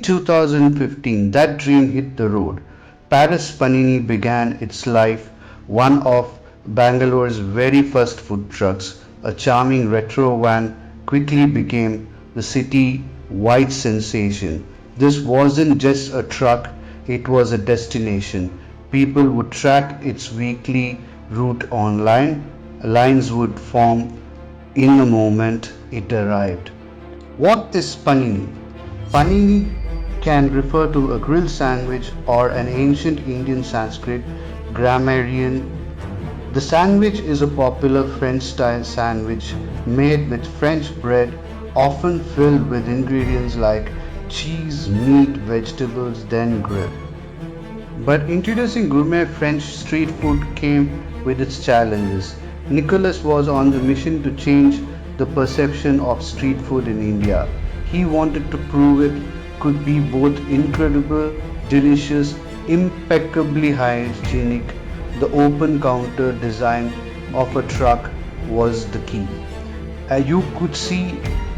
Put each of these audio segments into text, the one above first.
2015, that dream hit the road. Paris Panini began its life, one of Bangalore's very first food trucks. A charming retro van quickly became the city-wide sensation. This wasn't just a truck, it was a destination. People would track its weekly route online. Lines would form in the moment it arrived. What is panini? Panini can refer to a grilled sandwich or an ancient Indian Sanskrit grammarian. The sandwich is a popular French style sandwich made with French bread, often filled with ingredients like cheese, meat, vegetables, then grilled. But introducing gourmet French street food came with its challenges. Nicholas was on the mission to change the perception of street food in India. He wanted to prove it could be both incredible, delicious, impeccably hygienic. The open counter design of a truck was the key. You could see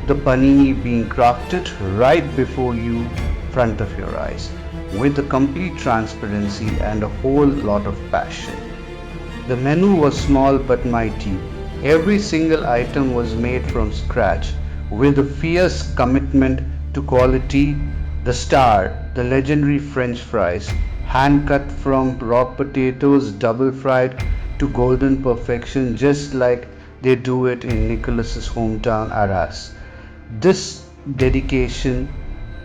the panini being crafted right before you, front of your eyes, with a complete transparency and a whole lot of passion. The menu was small but mighty. Every single item was made from scratch with a fierce commitment to quality. The star, the legendary French fries, hand cut from raw potatoes, double fried to golden perfection, just like they do it in Nicholas's hometown Arras. This dedication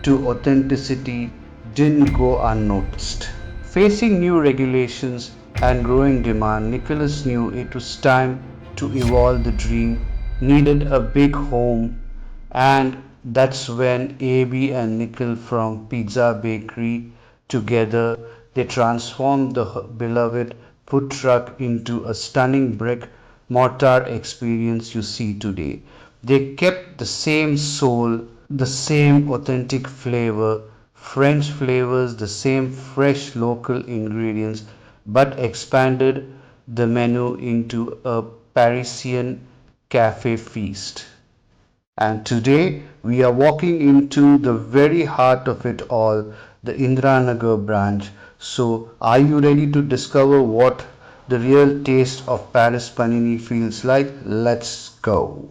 to authenticity didn't go unnoticed. Facing new regulations and growing demand, Nicholas knew it was time to evolve. The dream needed a big home, and that's when AB and Nickel from Pizza Bakery together they transformed the beloved food truck into a stunning brick mortar experience you see today. They kept the same soul, the same authentic flavor, French flavors, the same fresh local ingredients, but expanded the menu into a Parisian cafe feast. And today we are walking into the very heart of it all, the Indranagar branch. So, are you ready to discover what the real taste of Paris Panini feels like? Let's go.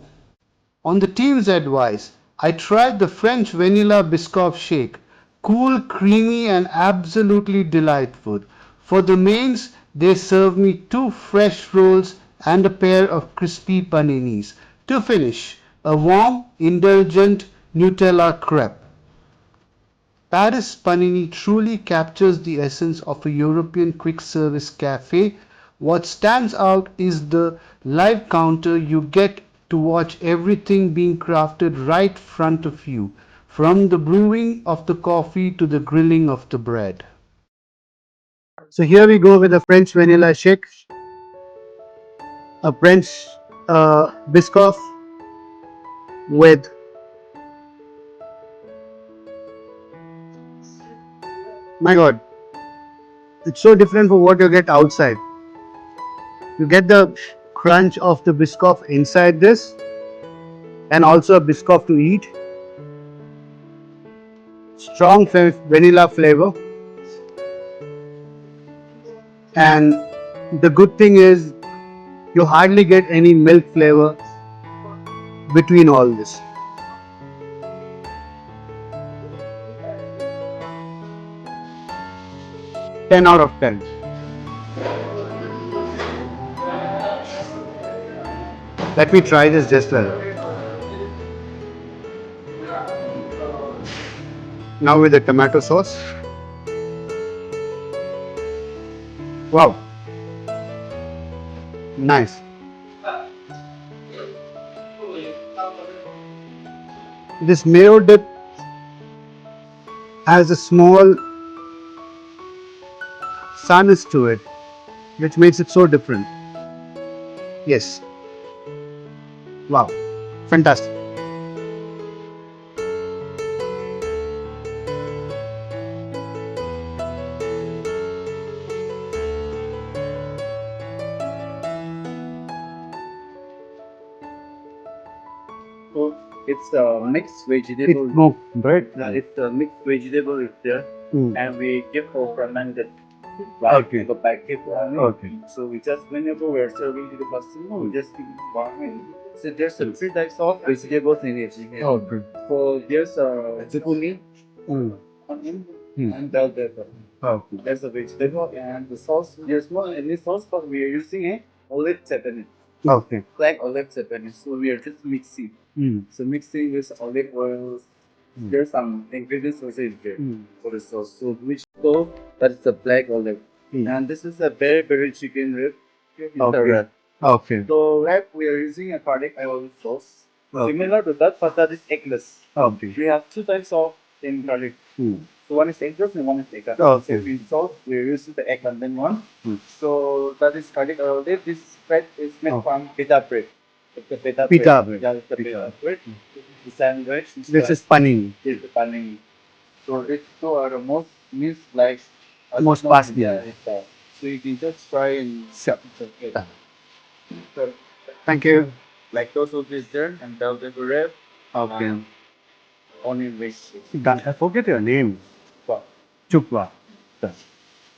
On the team's advice, I tried the French Vanilla Biscoff Shake. Cool, creamy, and absolutely delightful. For the mains, they served me two fresh rolls and a pair of crispy paninis. To finish, a warm, indulgent Nutella Crepe. Paris Panini truly captures the essence of a European quick service cafe. What stands out is the live counter. You get to watch everything being crafted right in front of you, from the brewing of the coffee to the grilling of the bread. So here we go with a French vanilla shake, a French Biscoff with, my god, it's so different from what you get outside. You get the crunch of the Biscoff inside this and also a Biscoff to eat. Strong vanilla flavor. And the good thing is you hardly get any milk flavor between all this. 10 out of 10. Let me try this just well. Now with the tomato sauce. Wow, nice. This mayo dip has a small sourness to it, which makes it so different. Yes, wow, fantastic. It's a mixed vegetable. It's no bread. It's a mixed vegetable is there, and we give for fermented. Like okay. The packet only. Okay. So we just whenever we're serving to the customer, we just keep warming. So there's a three types of vegetables in it. Okay. So there's a zucchini, onion, and bell pepper. Okay. There's a vegetable and the sauce. There's one in this sauce, but we are using a olive Japanese. Okay. Black olive Japanese. So we are just mixing. So mixing with olive oil. There's some ingredients also in there for the sauce. So which so that's the black olive. And this is a very chicken rib. It's a okay. Wrap. Okay. So wrap we are using a garlic oil sauce. Okay. Similar to that, but that is eggless. Okay. We have two types of in garlic. So one is eggless and one is eggless. Okay. So in sauce we are using the egg content one. So that is garlic oil. This bread is made from pita bread. It's a pita bread. Yeah, it's a pita bread. The sandwich. This is panini. This is the panini. So it's two are the most means like most fast. Yeah, it's so you can just try and sure. So, thank you. Lactose will be there and Belgian bread. Okay. Onion rings. I forget your name. What? Chukwa.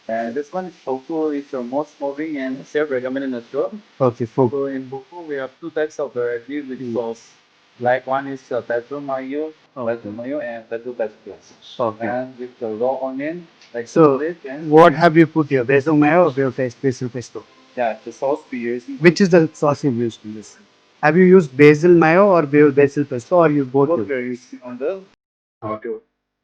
And this one is Boku is the most moving and self recommended as well. Okay, so in Boku we have two types of variety with sauce. Like one is basil mayo and basil pesto. Okay. And with the raw onion, like so and what have you put here? Basil mayo or basil pesto? Yeah, the sauce we use. Which is the sauce you used in this? Have you used basil mayo or basil pesto or you both? Both we are using on the okay.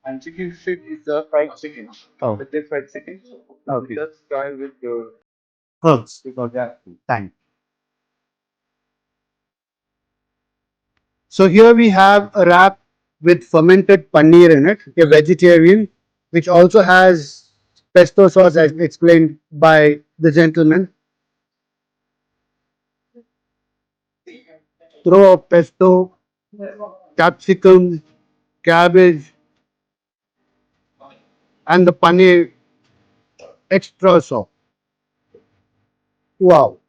And chicken strip is the fried chicken. Oh. The deep fried chicken. Okay. Just try with your herbs. Yeah. Thanks. So here we have a wrap with fermented paneer in it, a vegetarian, which also has pesto sauce as explained by the gentleman. Throw of pesto, capsicum, cabbage, and the paneer extra sauce. Wow.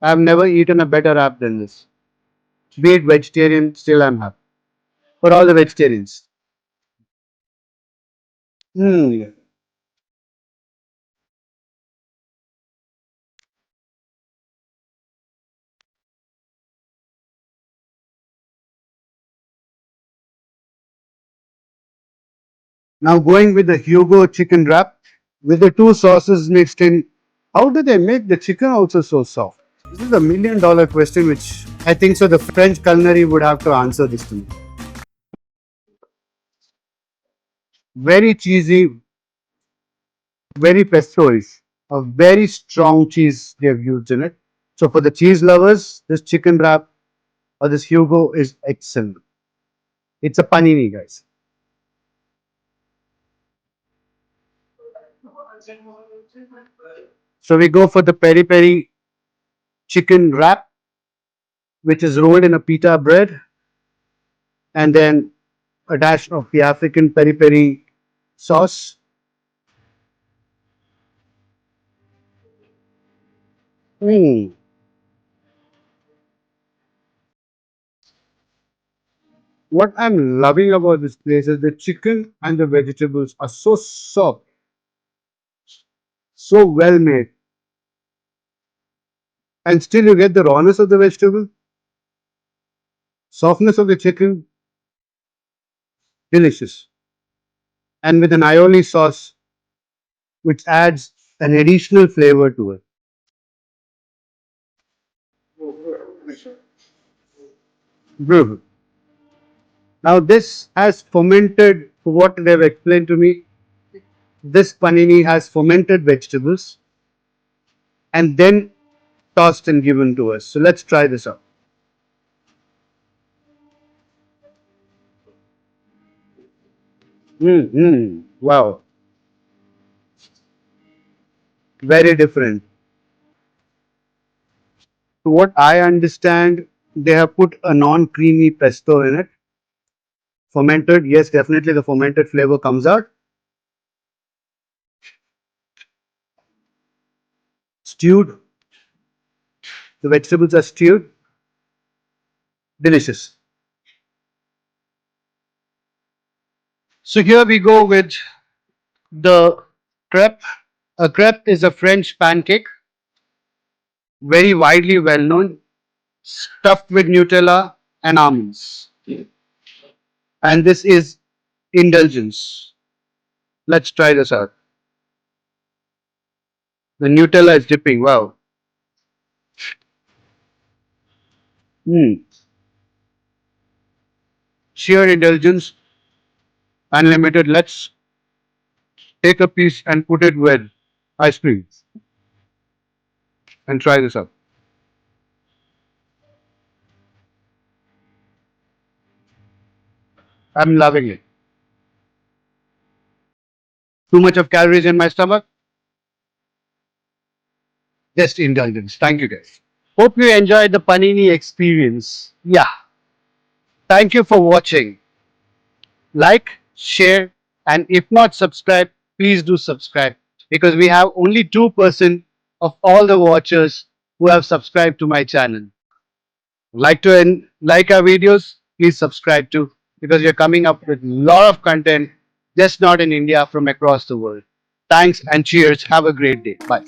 I've never eaten a better wrap than this. Be it vegetarian, still I'm happy. For all the vegetarians. Mm. Now going with the Hugo chicken wrap with the two sauces mixed in. How do they make the chicken also so soft? This is a $1 million question which I think so the French culinary would have to answer this to me. Very cheesy, very pesto-ish. A very strong cheese they have used in it. So for the cheese lovers, this chicken wrap or this Hugo is excellent. It's a panini, guys. So we go for the peri peri chicken wrap, which is rolled in a pita bread, and then a dash of the African peri peri sauce. Mm. What I'm loving about this place is the chicken and the vegetables are so soft, so well made, and still you get the rawness of the vegetable, softness of the chicken, delicious, and with an aioli sauce which adds an additional flavor to it. Beautiful. Now this has fermented, what they've explained to me, this panini has fermented vegetables and then tossed and given to us. So let's try this out. Wow, very different. To what I understand, they have put a non-creamy pesto in it. Fermented, yes, definitely the fermented flavor comes out. Stewed, the vegetables are stewed. Delicious. So here we go with the crepe. A crepe is a French pancake, very widely well known, stuffed with Nutella and almonds. And this is indulgence. Let's try this out. The Nutella is dipping. Wow. Mm. Sheer indulgence, unlimited. Let's take a piece and put it with ice cream and try this out. I'm loving it. Too much of calories in my stomach? Just indulgence. Thank you guys. Hope you enjoyed the Panini experience. Yeah. Thank you for watching. Like, share, and if not subscribe, please do subscribe because we have only 2% of all the watchers who have subscribed to my channel. Like our videos, please subscribe too because we are coming up with a lot of content, just not in India, from across the world. Thanks and cheers. Have a great day. Bye.